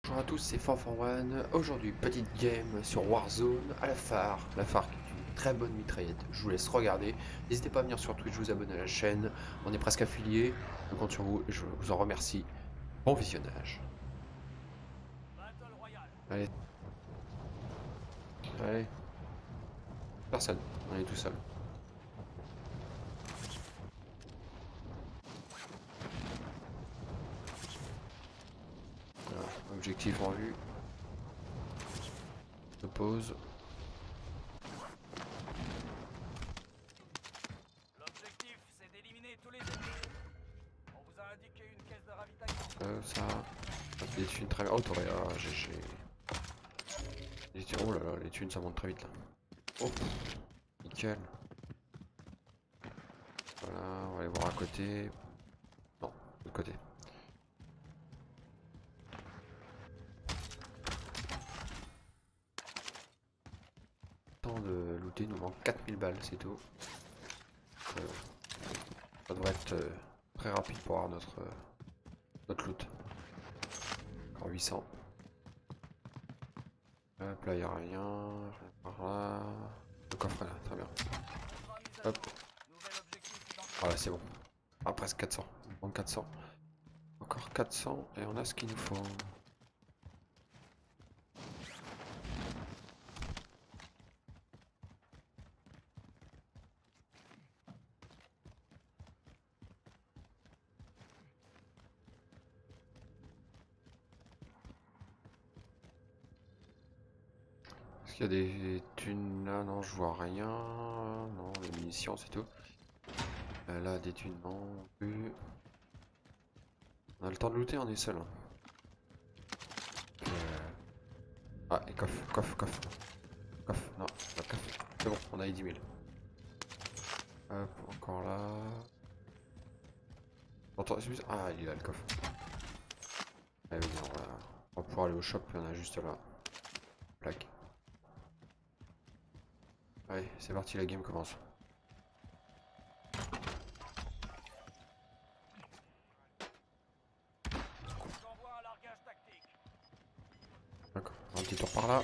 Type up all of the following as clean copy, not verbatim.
Bonjour à tous, c'est Fanfan1. Aujourd'hui, petite game sur Warzone à la phare. La phare qui est une très bonne mitraillette. Je vous laisse regarder. N'hésitez pas à venir sur Twitch, vous abonner à la chaîne. On est presque affiliés. Je compte sur vous et je vous en remercie. Bon visionnage. Allez. Allez. Personne. On est tout seul. Voilà. Objectif en vue. Je pose. L'objectif, c'est d'éliminer tous les ennemis. On vous a indiqué une caisse de ravitaillement. Ça des thunes très bien. Oh, t'aurais. Ah, GG. Oh là là, les thunes ça monte très vite là. Oh, nickel. Voilà, on va aller voir à côté. Non, de l'autre côté. Temps de looter, il nous manque 4000 balles, c'est tout. Ça devrait être très rapide pour avoir notre loot. Encore 800. Hop là, il n'y a rien. Par là. Le coffre là, très bien. Hop. Voilà, c'est bon. Ah, presque 400. Il manque 400. Encore 400 et on a ce qu'il nous faut. Est-ce qu'il y a des thunes là? Non, je vois rien. Non, les munitions, c'est tout. Là, des thunes, non plus. On a le temps de looter, on est seul. Ah, et coffre. Non, pas coffre. C'est bon, on a les 10 000. Hop, encore là. Attends, ah, il est là le coffre. Allez, venez, on va pouvoir aller au shop, il y en a juste là. Plaque. Allez, c'est parti, la game commence. D'accord, un petit tour par là.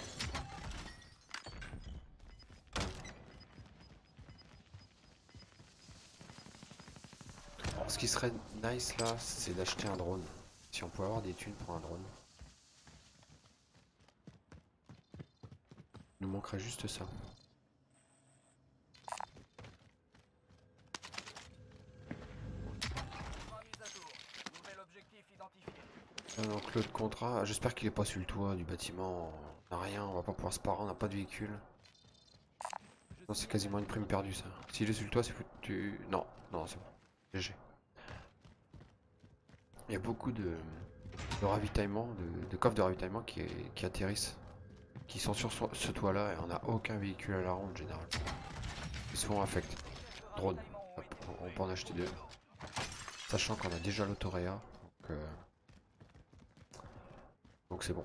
Alors, ce qui serait nice là, c'est d'acheter un drone. Si on pouvait avoir des thunes pour un drone. Il nous manquerait juste ça. Donc l'autre contrat, j'espère qu'il est pas sur le toit du bâtiment. On n'a rien, on va pas pouvoir se parer, on n'a pas de véhicule. Non, c'est quasiment une prime perdue ça. S'il est sur le toit, c'est foutu. Non, non, c'est bon. GG. Il y a beaucoup de ravitaillement, de coffres de ravitaillement qui atterrissent, qui sont sur ce toit là et on n'a aucun véhicule à la ronde généralement. Ils sont affectés. Drone, on peut en acheter deux. Sachant qu'on a déjà l'autoréa, donc c'est bon.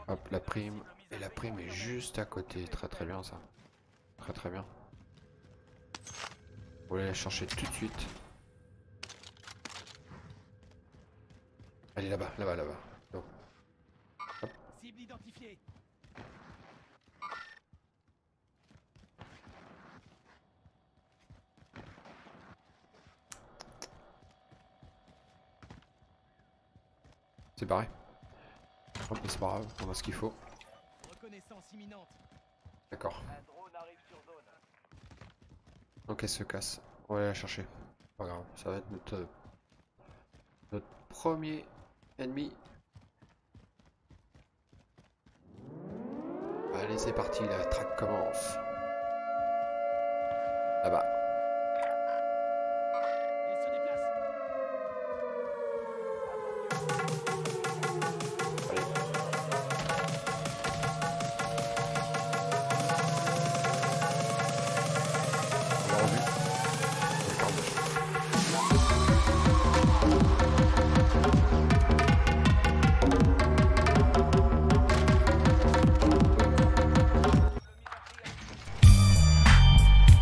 Hop, la prime. Et la prime est juste à côté. Très bien ça. Très bien. On va aller la chercher tout de suite. Elle est là-bas. Donc. Hop. Cible identifiée. C'est pareil. Hop, c'est pas grave, on a ce qu'il faut. Reconnaissance imminente. D'accord. Un drone arrive sur zone. Donc elle se casse. On va aller la chercher. Pas grave, ça va être notre premier ennemi. Allez, c'est parti, la track commence. Là-bas. Il se déplace. Allez. On l'a revu.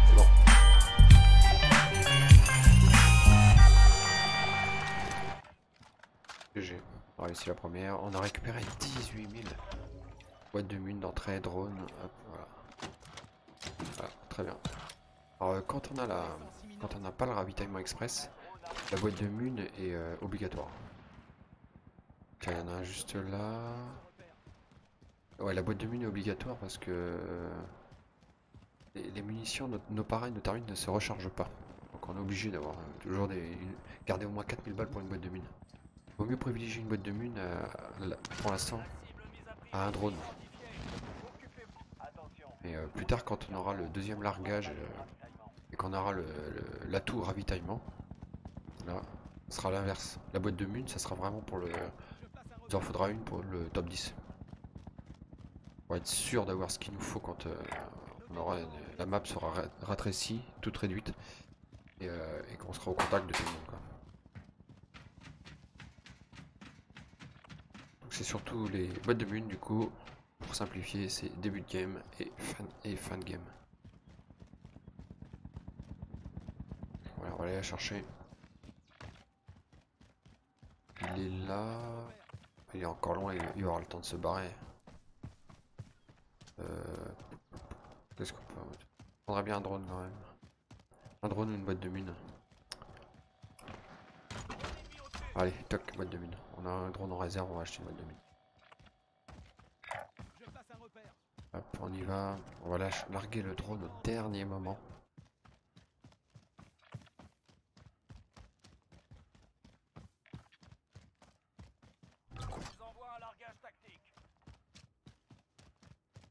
C'est bon. Et on a récupéré 18 000 boîtes de mines d'entrée, drone, hop, voilà. Voilà, très bien. Alors quand on n'a pas le ravitaillement express, la boîte de mines est obligatoire. Tiens, il y en a un juste là. Ouais, la boîte de mines est obligatoire parce que les munitions, nos pareils, nos thermites ne se rechargent pas. Donc on est obligé d'avoir toujours garder au moins 4000 balles pour une boîte de mine. Vaut mieux privilégier une boîte de mine pour l'instant à un drone. Et plus tard, quand on aura le deuxième largage et qu'on aura l'atout ravitaillement, là, ce sera l'inverse. La boîte de mine, ça sera vraiment pour le... Il en faudra une pour le top 10. Pour être sûr d'avoir ce qu'il nous faut quand la map sera rétrécie, toute réduite, et qu'on sera au contact de tout le monde, quoi. Donc c'est surtout les boîtes de mine, du coup, pour simplifier, c'est début de game et fin de game. Voilà, on va aller la chercher. Il est là. Il est encore loin, il aura le temps de se barrer. Qu'est-ce qu'on peut... On prendrait bien un drone quand même. Un drone ou une boîte de mine. Allez, toc, boîte de mine. On a un drone en réserve, on va acheter une boîte de mine. Hop, on y va. On va larguer le drone au dernier moment.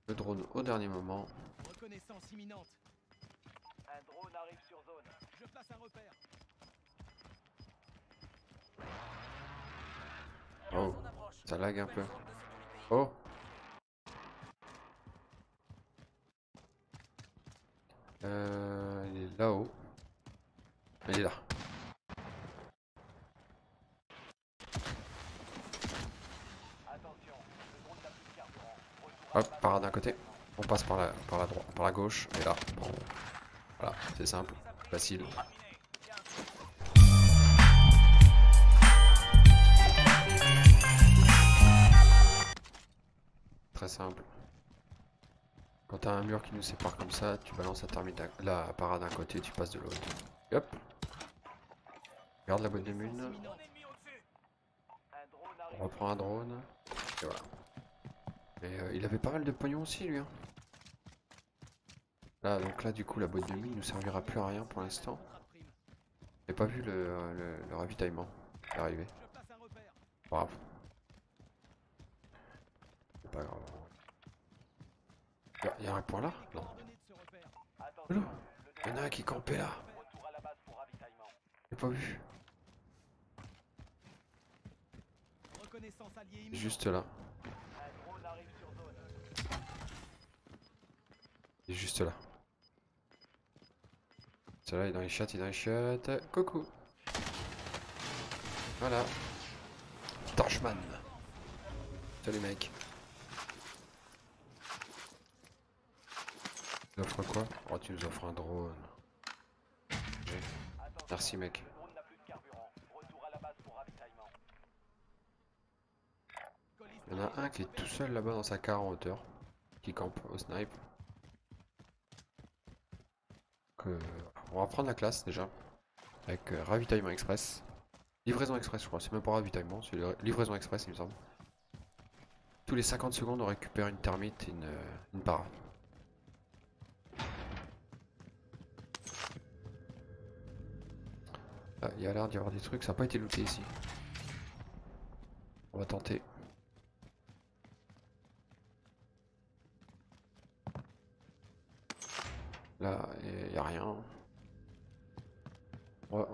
Le drone au dernier moment. Reconnaissance imminente. Un drone arrive sur zone. Je place un repère. Oh, ça lag un peu. Oh. Il est là-haut. Il est là. Hop, parade d'un côté. On passe par la gauche. Et là, bon. Voilà, c'est simple, facile. Très simple. Quand t'as un mur qui nous sépare comme ça, tu balances la parade d'un côté, tu passes de l'autre. Hop. Regarde la boîte de mine. On reprend un drone. Et voilà. Et il avait pas mal de pognon aussi lui, hein. Là, donc là du coup la boîte de mine nous servira plus à rien pour l'instant. J'ai pas vu le ravitaillement arriver. Bravo. C'est pas grave. Il y a un point là? Non. Oh non. Il y en a un qui campait là. J'ai pas vu. Juste là. Il est juste là. Celui-là il est dans les chats, il est dans les chats. Coucou. Voilà. Torchman. Salut mec. Tu nous offres quoi? Oh, tu nous offres un drone. Okay. Merci mec. Il y en a un qui est tout seul là-bas dans sa car en hauteur. Qui campe au snipe. On va prendre la classe déjà. Avec ravitaillement express. Livraison express je crois, c'est même pas ravitaillement, c'est livraison express il me semble. Tous les 50 secondes on récupère une thermite et une para. Ah, il y a l'air d'y avoir des trucs, ça n'a pas été looté ici. On va tenter. Là, il n'y a rien.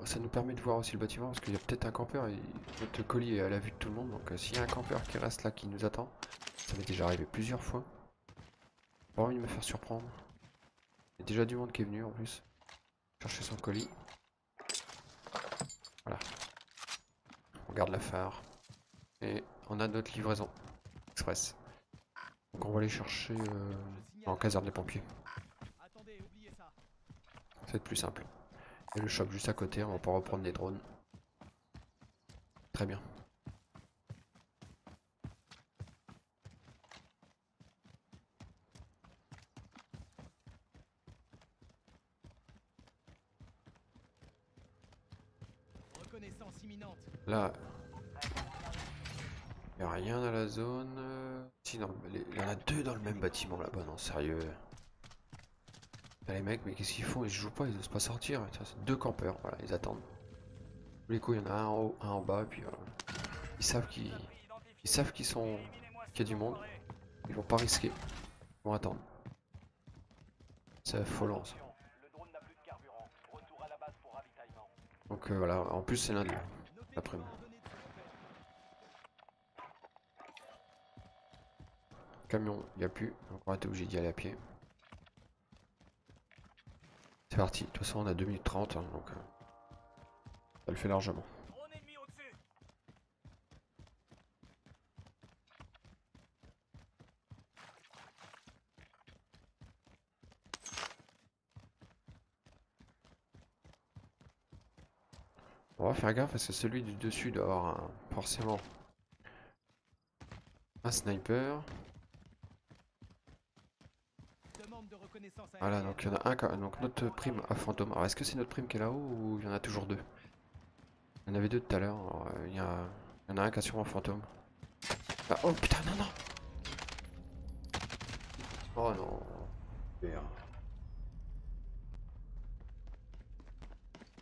Ça nous permet de voir aussi le bâtiment parce qu'il y a peut-être un campeur et notre colis est à la vue de tout le monde. Donc s'il y a un campeur qui reste là, qui nous attend, ça m'est déjà arrivé plusieurs fois. Pas envie de me faire surprendre. Il y a déjà du monde qui est venu en plus. Chercher son colis. Voilà. On garde la phare. Et on a notre livraison express. Donc on va aller chercher en caserne des pompiers. Ça va être plus simple. Et le shop juste à côté, on va pouvoir reprendre des drones. Très bien. reconnaissance imminente. Là, il n'y a rien à la zone. Si, non, il y en a deux dans le même bâtiment là-bas, non, sérieux. Là, les mecs, mais qu'est-ce qu'ils font? Ils se jouent pas, ils osent pas sortir. C'est deux campeurs, voilà, ils attendent. Tous les coups, il y en a un en haut, un en bas, et puis ils savent qu'ils sont qu'il y a du monde. Ils vont pas risquer, ils vont attendre. C'est affolant ça. Le drone n'a plus de carburant. Retour à la base pour ravitaillement. Donc voilà, en plus c'est lundi, l'après-midi. Camion, il n'y a plus, donc on va être obligé d'y aller à pied. C'est parti, de toute façon on a 2 minutes 30, hein, donc ça le fait largement. Drone ennemi au-dessus. On va faire gaffe parce que celui du dessus doit avoir forcément un sniper. Demande de reconnaissance Voilà, aérienne. donc il y en a un, donc notre prime à fantôme. Alors est-ce que c'est notre prime qui est là-haut ou il y en a toujours deux? Il y en avait deux tout à l'heure, il y en a un qui a sûrement fantôme. Ah, oh putain, non, non! Oh non! Merde.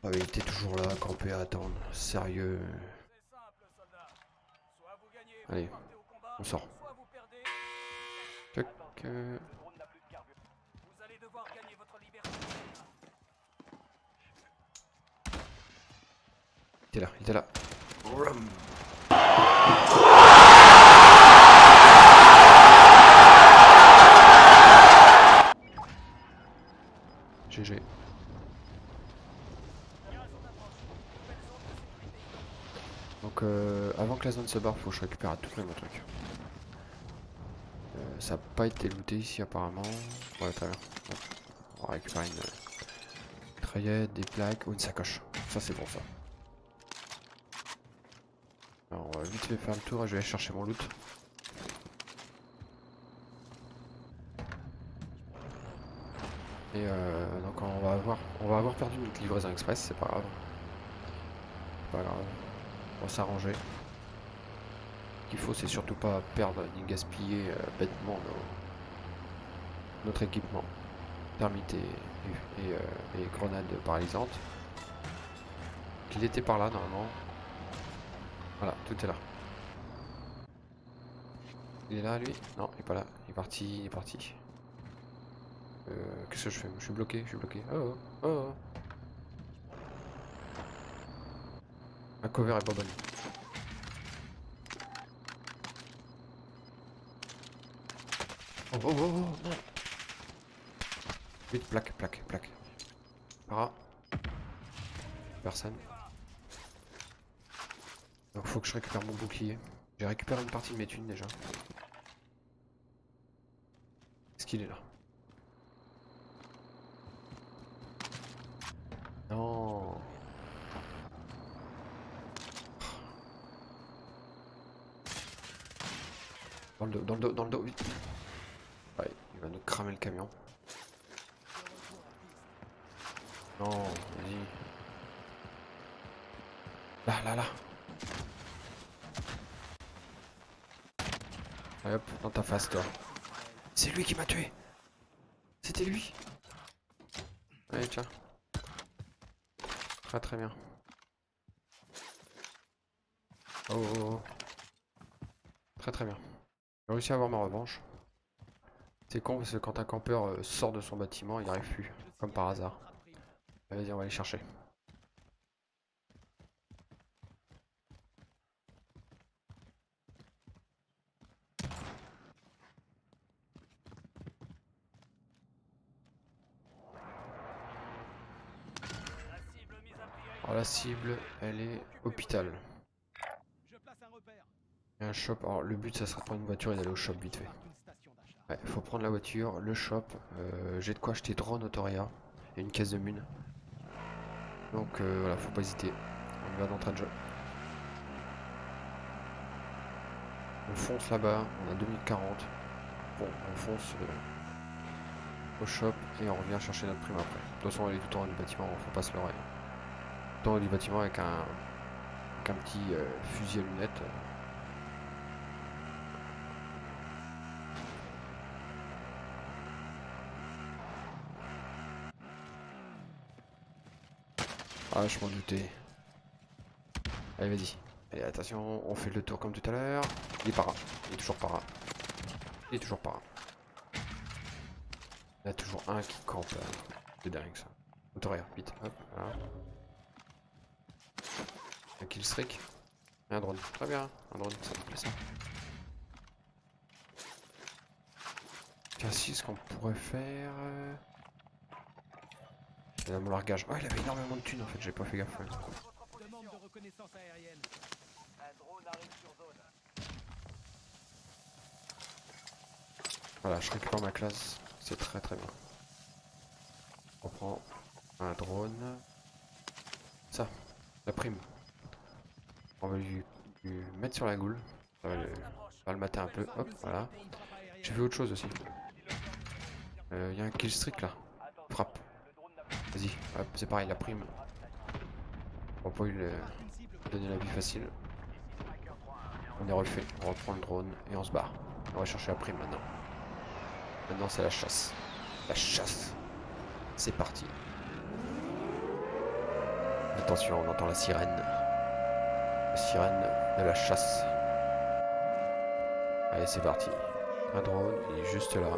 Ah, il était toujours là, campé à attendre. Sérieux. C'est simple, soldat. Soit vous gagnez, Allez, vous partez au combat, on sort. soit vous perdez. Tac, Le drone n'a plus de carburant. Vous allez devoir gagner votre liberté. il était là, il était là. Vroom. GG. Donc avant que la zone se barre, faut que je récupère à tout prix mon truc. Ça n'a pas été looté ici apparemment. Ouais, très bien. Bon, on va récupérer une mitraillette, des plaques ou une sacoche. Ça c'est bon ça. Alors on va vite fait faire le tour et je vais aller chercher mon loot. Et donc on va avoir perdu notre livraison express, c'est pas grave. C'est pas grave. On va s'arranger. Ce qu'il faut c'est surtout pas perdre ni gaspiller bêtement notre équipement. Thermite et grenades paralysantes. Il était par là normalement. Voilà, tout est là. Il est là lui? Non, il est pas là. Il est parti, il est parti. Qu'est-ce que je fais? Je suis bloqué, je suis bloqué. Oh oh, oh. Un cover est pas bonne. Oh oh oh oh non. Vite, plaque, plaque, plaque. Para. Personne. Donc faut que je récupère mon bouclier. J'ai récupéré une partie de mes thunes déjà. Est-ce qu'il est là? Non. Dans le dos, dans le dos, dans le dos, vite. Ouais, il va nous cramer le camion. Non, vas-y. Là, là, là. Allez hop, dans ta face toi. C'est lui qui m'a tué. C'était lui. Allez, tiens. Très très bien. Oh, oh, oh. Très très bien. J'ai réussi à avoir ma revanche. C'est con parce que quand un campeur sort de son bâtiment, il n'y arrive plus. Comme par hasard. Vas-y, on va aller chercher. La cible mise à prix Alors la cible, elle est hôpital. Je place un repère. Il y a un shop. Alors le but, ça serait de prendre une voiture et d'aller au shop vite fait. Une station d'achat. Ouais, faut prendre la voiture, le shop. J'ai de quoi acheter drone Autoria et une caisse de mine. Donc voilà, faut pas hésiter. On y va d'entrée de jeu. On fonce là-bas, on a 2 minutes 40. Bon, on fonce au shop et on revient chercher notre prime après. De toute façon, elle est tout en haut du bâtiment, faut pas se leurrer. Tout en haut du bâtiment avec un avec un petit fusil à lunettes. Ah, je m'en doutais. Allez, vas-y. Allez, attention, on fait le tour comme tout à l'heure. Il est par là. Il est toujours par là. Il est toujours par là. Il y a toujours un qui campe. C'est dingue ça. Autoria, vite. Hop, voilà. Un kill streak. Et un drone. Très bien. Un drone, ça me plaît ça. Tiens, si, ce qu'on pourrait faire. Il a mon largage. Oh, il avait énormément de thunes en fait, j'ai pas fait gaffe. Ouais. Demande de reconnaissance aérienne. Un drone arrive sur zone. Voilà, je récupère ma classe. C'est très très bien. On prend un drone. Ça, la prime. On va lui mettre sur la goule. On va le mater un peu. Hop, voilà. J'ai vu autre chose aussi. Il y a un kill streak là. Frappe. Vas-y, hop, c'est pareil, la prime. On va pas lui donner la vie facile. On est refait. On reprend le drone et on se barre. On va chercher la prime maintenant. Maintenant c'est la chasse. La chasse. C'est parti. Attention, on entend la sirène. La sirène de la chasse. Allez, c'est parti. Un drone, il est juste là.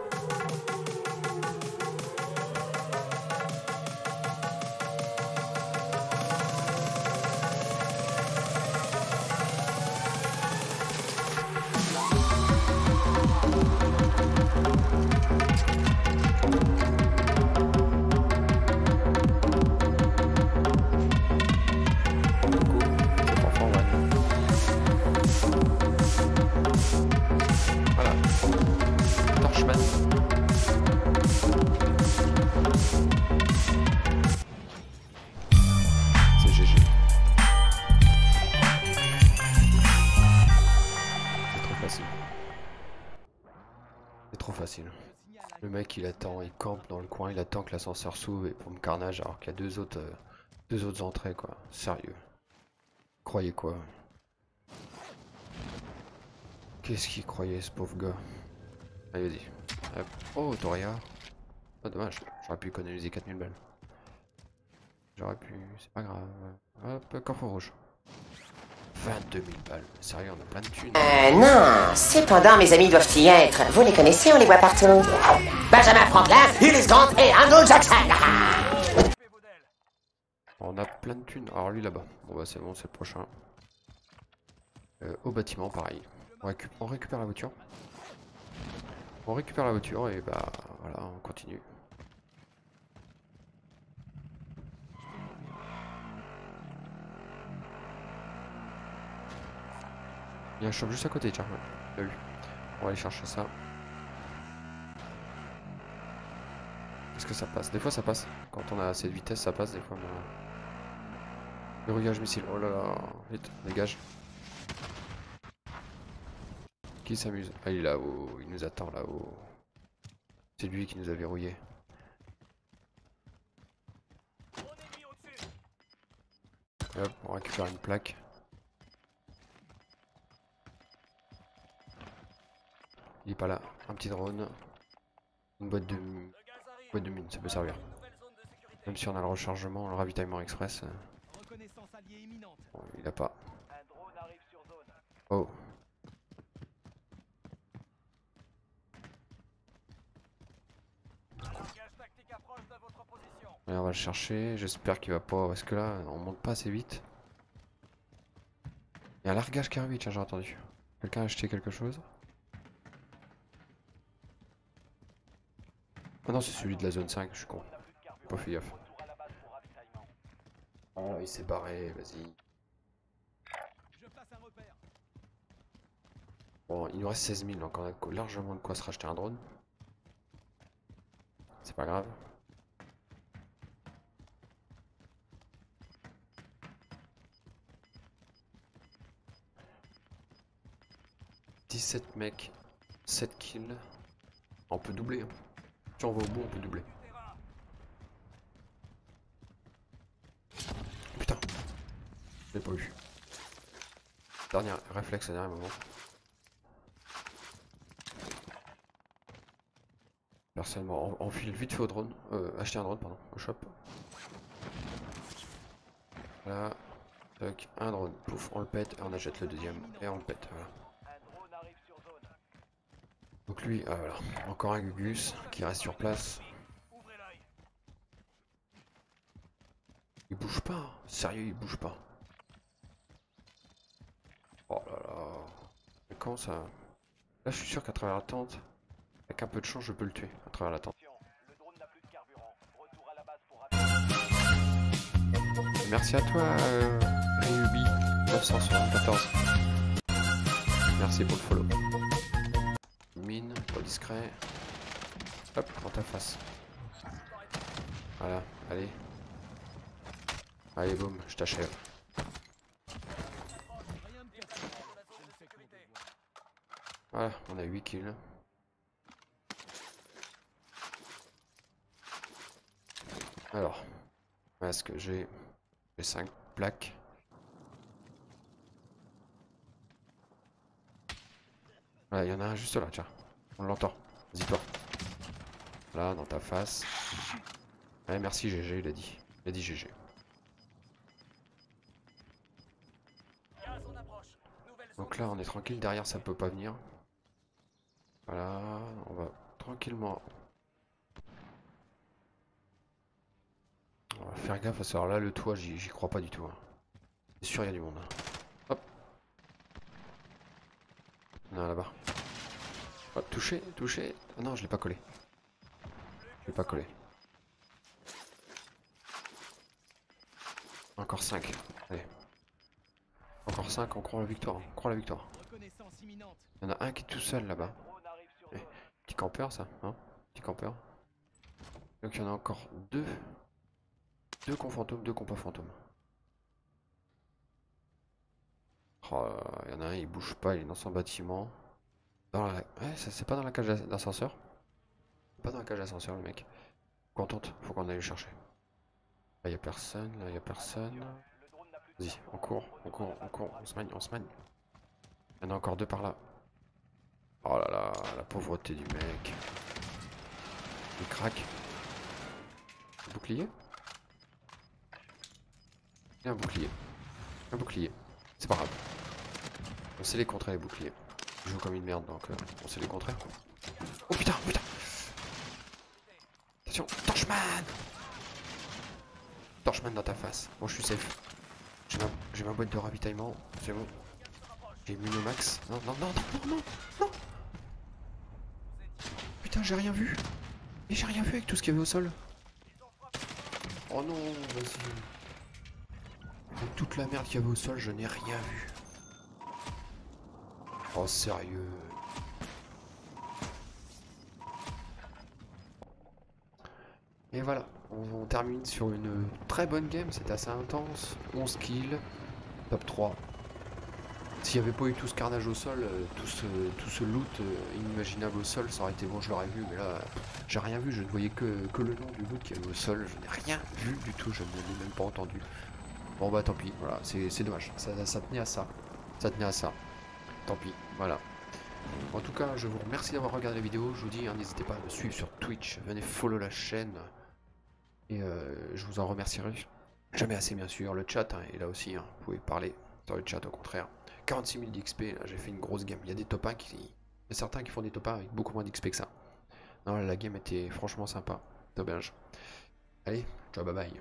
C'est GG. C'est trop facile. C'est trop facile. Le mec il attend, il campe dans le coin, il attend que l'ascenseur s'ouvre et pour me carnage alors qu'il y a deux autres entrées quoi. Sérieux. Croyez quoi? Qu'est-ce qu'il croyait ce pauvre gars? Allez vas-y. Hop. Oh Autoria. Oh dommage, j'aurais pu économiser 4000 balles. J'aurais pu, c'est pas grave. Hop, coffre rouge. 22 000 balles. Sérieux, on a plein de thunes. Non, cependant mes amis doivent y être. Vous les connaissez, on les voit partout. Benjamin Franklin, Ulysse Grant et Andrew Jackson. Occupez-vous d'elle. On a plein de thunes. Alors lui là-bas. Bon bah c'est bon, c'est le prochain. Au bâtiment, pareil. On récupère la voiture. On récupère la voiture et bah voilà, on continue. Il y a un shop juste à côté, tiens, ouais. T'as vu. On va aller chercher ça. Est-ce que ça passe? Des fois ça passe. Quand on a assez de vitesse, ça passe des fois. Mais... Verrouillage missile. Oh là là. Vite, dégage. Qui s'amuse? Ah, il est là-haut. Il nous attend là-haut. C'est lui qui nous a verrouillé. Drone ennemi au-dessus. Hop, on récupère une plaque. Il est pas là. Un petit drone. Une boîte de mine, ça peut servir. Même si on a le rechargement, le ravitaillement express. Reconnaissance alliée imminente. Bon, il a pas. Un drone arrive sur zone. Oh. Largage tactique approche de votre position. Allez, on va le chercher. J'espère qu'il va pas. Parce que là, on monte pas assez vite. Il y a un largage qui arrive, tiens, j'ai entendu. Quelqu'un a acheté quelque chose? Ah non, c'est celui de la zone 5, je suis con. Pas fait gaffe. Oh, il s'est barré, vas-y. Je place un repère. Bon, il nous reste 16 000, donc on a largement de quoi se racheter un drone. C'est pas grave. « 17 mecs, 7 kills. On peut doubler, hein. Si on va au bout, on peut doubler. Putain. Je l'ai pas eu. Dernier réflexe à dernier moment. Personnellement, on file vite fait au drone. Acheter un drone, pardon, au shop. Voilà. Toc, un drone. Pouf, on le pète et on achète le deuxième. Et on le pète, voilà. Un drone arrive sur zone. Donc lui, ah voilà. Encore un Gugus qui reste sur place. Ouvrez l'œil. Il bouge pas, hein. Sérieux, il bouge pas. Oh là là. Mais comment ça... Là, je suis sûr qu'à travers la tente, avec un peu de chance, je peux le tuer à travers la tente. Le drone n'a plus de carburant. Retour à la base pour Merci à toi, Ryubi 974. Merci pour le follow. Mine, pas discret. Hop, dans ta face. Voilà, allez. Allez, boum, je t'achève. Rien de personnel. Je ne fais que mon devoir. Voilà, on a 8 kills. Alors, est-ce que j'ai 5 plaques? Voilà, il y en a un juste là, tiens. On l'entend. Vas-y toi. Là, dans ta face. Ouais, merci GG, il a dit. Il a dit GG. Gaz en approche. Nouvelle zone. Donc là, on est tranquille. Derrière, ça peut pas venir. Voilà, on va tranquillement. On va faire gaffe à ça. Alors là, le toit, j'y crois pas du tout. Hein. C'est sûr, il y a du monde. Hop. Non, là-bas. Oh, touché, touché. Ah non, je l'ai pas collé. Je l'ai pas collé. Encore 5. Allez. Encore 5, on croit à la victoire. On croit à la victoire. Reconnaissance imminente. Il y en a un qui est tout seul là-bas. Drone arrive sur Eh, zone. petit campeur, ça. Hein, petit campeur. Donc il y en a encore 2. 2 cons fantômes, 2 compas fantômes. Oh, il y en a un, il bouge pas, il est dans son bâtiment. Dans la... Ouais, c'est pas dans la cage d'ascenseur. Pas dans la cage d'ascenseur, le mec. Qu'on tente, faut qu'on aille le chercher. Là, y a personne, là, y a personne. Le drone n'a plus de Vas-y, on court, on court, on court, on se manie, on se manie. Il y en a encore 2 par là. Oh là là, la pauvreté du mec. Il craque. Bouclier? Il y a un bouclier. Un bouclier. C'est pas grave. On sait les contrer les boucliers. Je joue comme une merde donc on sait les contrer. Oh putain, putain! Attention, Torchman! Torchman dans ta face. Bon, je suis safe. J'ai ma boîte de ravitaillement. C'est bon. J'ai Munomax. Non, non, non, non, non, non, non! Putain, j'ai rien vu. Et j'ai rien vu avec tout ce qu'il y avait au sol. Oh non, vas-y. Avec toute la merde qu'il y avait au sol, je n'ai rien vu. Oh sérieux. Et voilà, on termine sur une très bonne game, c'était assez intense. 11 kills, top 3. S'il n'y avait pas eu tout ce carnage au sol, tout ce loot inimaginable au sol, ça aurait été bon, je l'aurais vu, mais là, j'ai rien vu, je ne voyais que le nom du loot qui avait au sol, je n'ai rien vu du tout, je ne l'ai même pas entendu. Bon bah tant pis, voilà, c'est dommage, ça tenait à ça, ça tenait à ça. Tant pis, voilà. En tout cas, je vous remercie d'avoir regardé la vidéo. Je vous dis, hein, n'hésitez pas à me suivre sur Twitch. Venez follow la chaîne. Et je vous en remercierai jamais assez, bien sûr. Le chat hein, est là aussi. Hein. Vous pouvez parler dans le chat, au contraire. 46 000 d'XP, là, j'ai fait une grosse game. Il y a des top 1 il y a certains qui font des top 1 avec beaucoup moins d'XP que ça. Non, là, la game était franchement sympa. Dommage. Allez, ciao, bye bye.